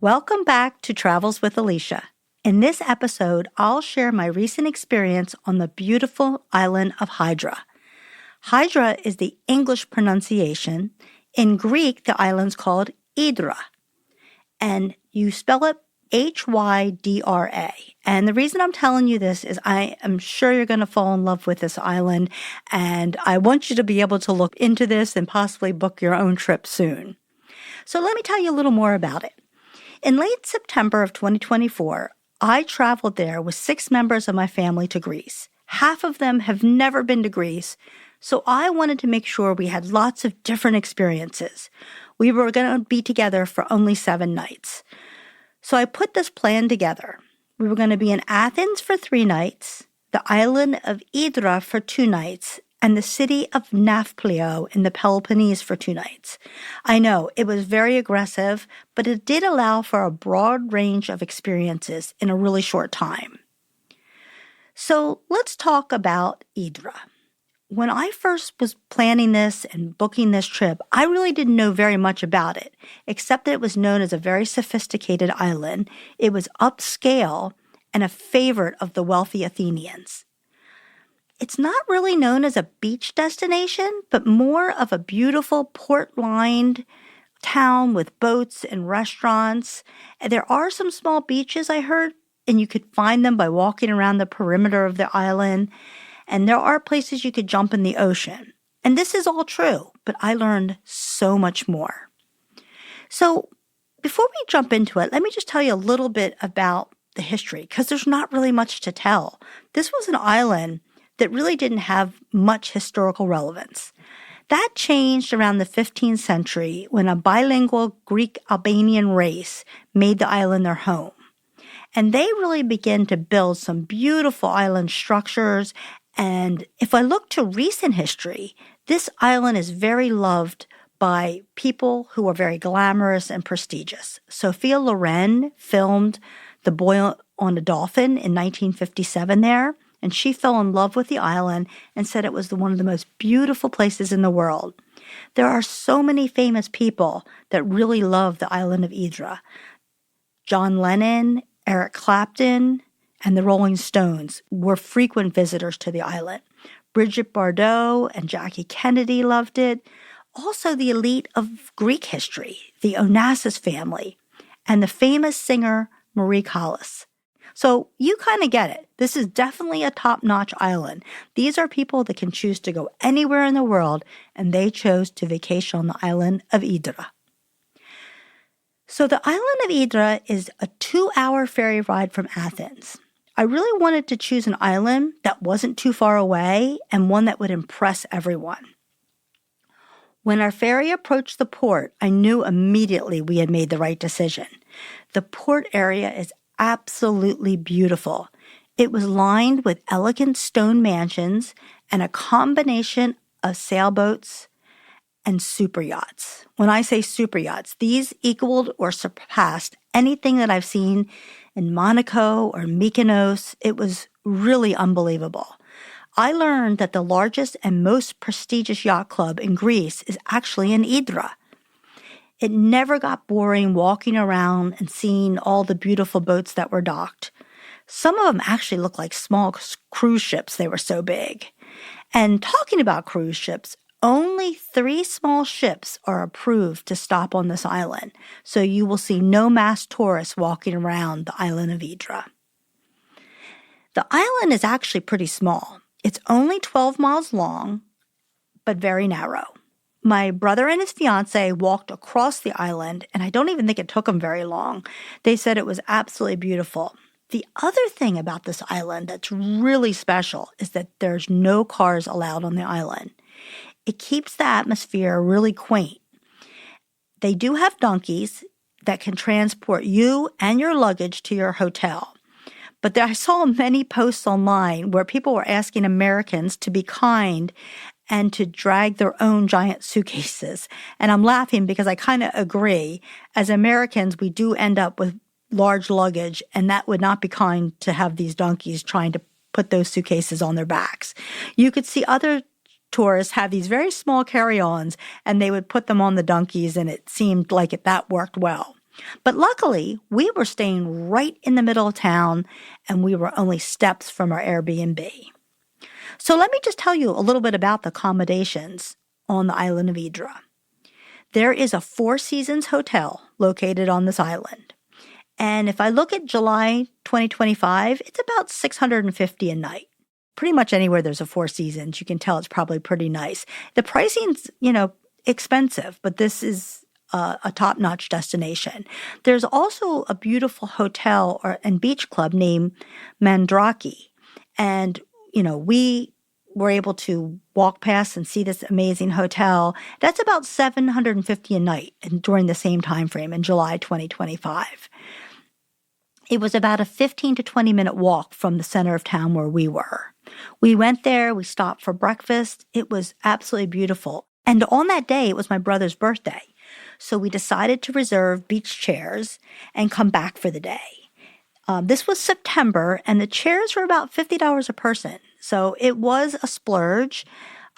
Welcome back to Travels with Alicia. In this episode, I'll share my recent experience on the beautiful island of Hydra. Hydra is the English pronunciation. In Greek, the island's called Hydra, and you spell it Hydra. And the reason I'm telling you this is I am sure you're going to fall in love with this island, and I want you to be able to look into this and possibly book your own trip soon. So let me tell you a little more about it. In late September of 2024, I traveled there with 6 members of my family to Greece. Half of them have never been to Greece, so I wanted to make sure we had lots of different experiences. We were going to be together for only 7 nights. So I put this plan together. We were going to be in Athens for 3 nights, the island of Hydra for 2 nights, and the city of Nafplio in the Peloponnese for 2 nights. I know, it was very aggressive, but it did allow for a broad range of experiences in a really short time. So let's talk about Hydra. When I first was planning this and booking this trip, I really didn't know very much about it, except that it was known as a very sophisticated island. It was upscale and a favorite of the wealthy Athenians. It's not really known as a beach destination, but more of a beautiful port-lined town with boats and restaurants. And there are some small beaches, I heard, and you could find them by walking around the perimeter of the island. And there are places you could jump in the ocean. And this is all true, but I learned so much more. So before we jump into it, let me just tell you a little bit about the history, because there's not really much to tell. This was an island that really didn't have much historical relevance. That changed around the 15th century when a bilingual Greek-Albanian race made the island their home. And they really began to build some beautiful island structures. And if I look to recent history, this island is very loved by people who are very glamorous and prestigious. Sophia Loren filmed The Boy on a Dolphin in 1957 there. And she fell in love with the island and said it was one of the most beautiful places in the world. There are so many famous people that really love the island of Hydra. John Lennon, Eric Clapton, and the Rolling Stones were frequent visitors to the island. Bridget Bardot and Jackie Kennedy loved it. Also the elite of Greek history, the Onassis family, and the famous singer Marie Callas. So you kind of get it. This is definitely a top-notch island. These are people that can choose to go anywhere in the world, and they chose to vacation on the island of Hydra. So the island of Hydra is a 2-hour ferry ride from Athens. I really wanted to choose an island that wasn't too far away and one that would impress everyone. When our ferry approached the port, I knew immediately we had made the right decision. The port area is absolutely beautiful. It was lined with elegant stone mansions and a combination of sailboats and super yachts. When I say super yachts, these equaled or surpassed anything that I've seen in Monaco or Mykonos. It was really unbelievable. I learned that the largest and most prestigious yacht club in Greece is actually in Hydra. It never got boring walking around and seeing all the beautiful boats that were docked. Some of them actually looked like small cruise ships. They were so big. And talking about cruise ships, only 3 small ships are approved to stop on this island. So you will see no mass tourists walking around the island of Hydra. The island is actually pretty small. It's only 12 miles long, but very narrow. My brother and his fiancée walked across the island, and I don't even think it took them very long. They said it was absolutely beautiful. The other thing about this island that's really special is that there's no cars allowed on the island. It keeps the atmosphere really quaint. They do have donkeys that can transport you and your luggage to your hotel. But I saw many posts online where people were asking Americans to be kind and to drag their own giant suitcases. And I'm laughing because I kind of agree. As Americans, we do end up with large luggage, and that would not be kind to have these donkeys trying to put those suitcases on their backs. You could see other tourists have these very small carry-ons, and they would put them on the donkeys, and it seemed like that worked well. But luckily, we were staying right in the middle of town, and we were only steps from our Airbnb. So let me just tell you a little bit about the accommodations on the island of Hydra. There is a Four Seasons hotel located on this island. And if I look at July 2025, it's about $650 a night. Pretty much anywhere there's a Four Seasons, you can tell it's probably pretty nice. The pricing's, expensive, but this is a top-notch destination. There's also a beautiful hotel and beach club named Mandrake. And, we were able to walk past and see this amazing hotel. That's about $750 a night during the same time frame in July 2025. It was about a 15 to 20-minute walk from the center of town where we were. We went there, we stopped for breakfast. It was absolutely beautiful. And on that day, it was my brother's birthday. So we decided to reserve beach chairs and come back for the day. This was September, and the chairs were about $50 a person. So it was a splurge,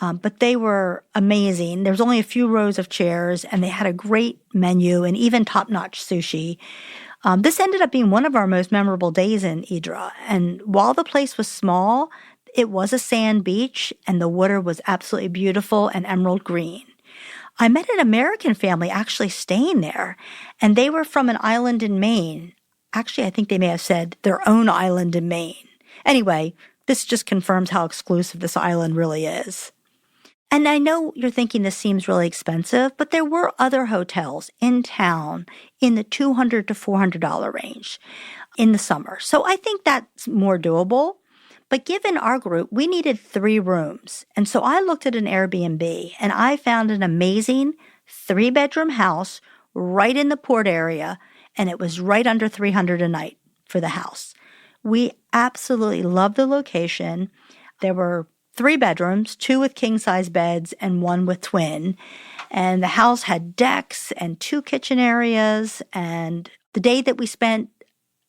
but they were amazing. There was only a few rows of chairs, and they had a great menu and even top-notch sushi. This ended up being one of our most memorable days in Hydra. And while the place was small, it was a sand beach, and the water was absolutely beautiful and emerald green. I met an American family actually staying there, and they were from an island in Maine. Actually, I think they may have said their own island in Maine. Anyway, this just confirms how exclusive this island really is. And I know you're thinking this seems really expensive, but there were other hotels in town in the $200 to $400 range in the summer. So I think that's more doable. But given our group, we needed 3 rooms. And so I looked at an Airbnb, and I found an amazing 3-bedroom house right in the port area, and it was right under $300 a night for the house. We absolutely loved the location. There were 3 bedrooms, 2 with king-size beds and 1 with twin. And the house had decks and 2 kitchen areas. And the day that we spent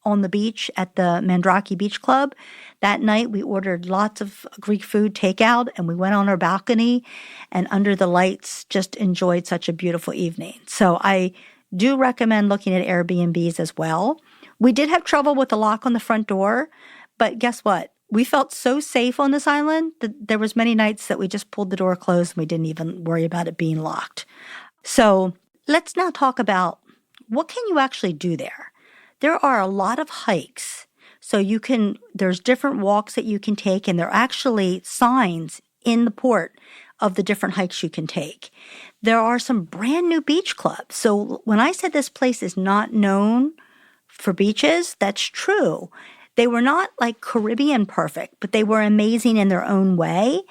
on the beach at the Mandrake Beach Club, that night we ordered lots of Greek food takeout, and we went on our balcony and under the lights just enjoyed such a beautiful evening. So I do recommend looking at Airbnbs as well. We did have trouble with the lock on the front door, but guess what? We felt so safe on this island that there was many nights that we just pulled the door closed and we didn't even worry about it being locked. So let's now talk about what can you actually do there. There are a lot of hikes. So there's different walks that you can take, and there are actually signs in the port of the different hikes you can take. There are some brand new beach clubs. So when I said this place is not known for beaches, that's true. They were not like Caribbean perfect, but they were amazing in their own way.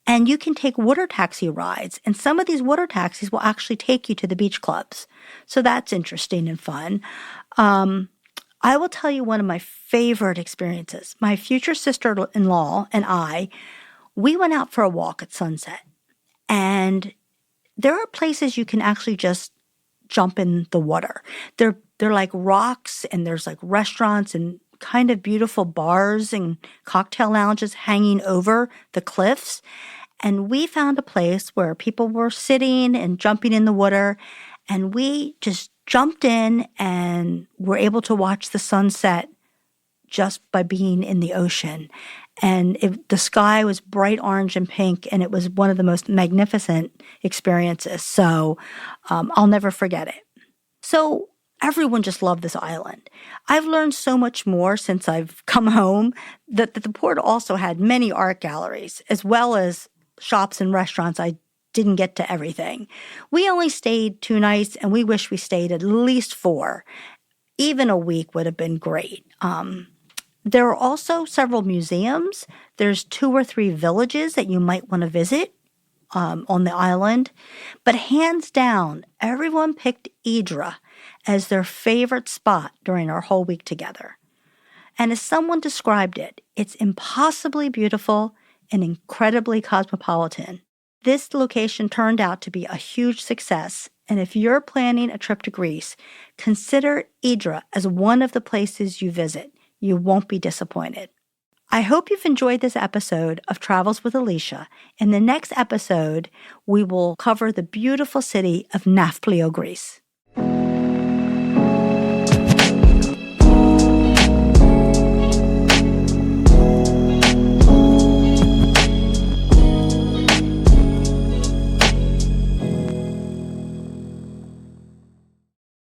And you can take water taxi rides. And some of these water taxis will actually take you to the beach clubs. So that's interesting and fun. I will tell you one of my favorite experiences. My future sister-in-law and we went out for a walk at sunset. And there are places you can actually just jump in the water. They're like rocks, and there's like restaurants and kind of beautiful bars and cocktail lounges hanging over the cliffs. And we found a place where people were sitting and jumping in the water, and we just jumped in and were able to watch the sunset just by being in the ocean. And the sky was bright orange and pink, and it was one of the most magnificent experiences. So I'll never forget it. So everyone just loved this island. I've learned so much more since I've come home that the port also had many art galleries, as well as shops and restaurants. I didn't get to everything. We only stayed 2 nights, and we wish we stayed at least 4. Even a week would have been great. There are also several museums. There's 2 or 3 villages that you might want to visit on the island. But hands down, everyone picked Hydra as their favorite spot during our whole week together. And as someone described it, it's impossibly beautiful and incredibly cosmopolitan. This location turned out to be a huge success, and if you're planning a trip to Greece, consider Hydra as one of the places you visit. You won't be disappointed. I hope you've enjoyed this episode of Travels with Alicia. In the next episode, we will cover the beautiful city of Nafplio, Greece.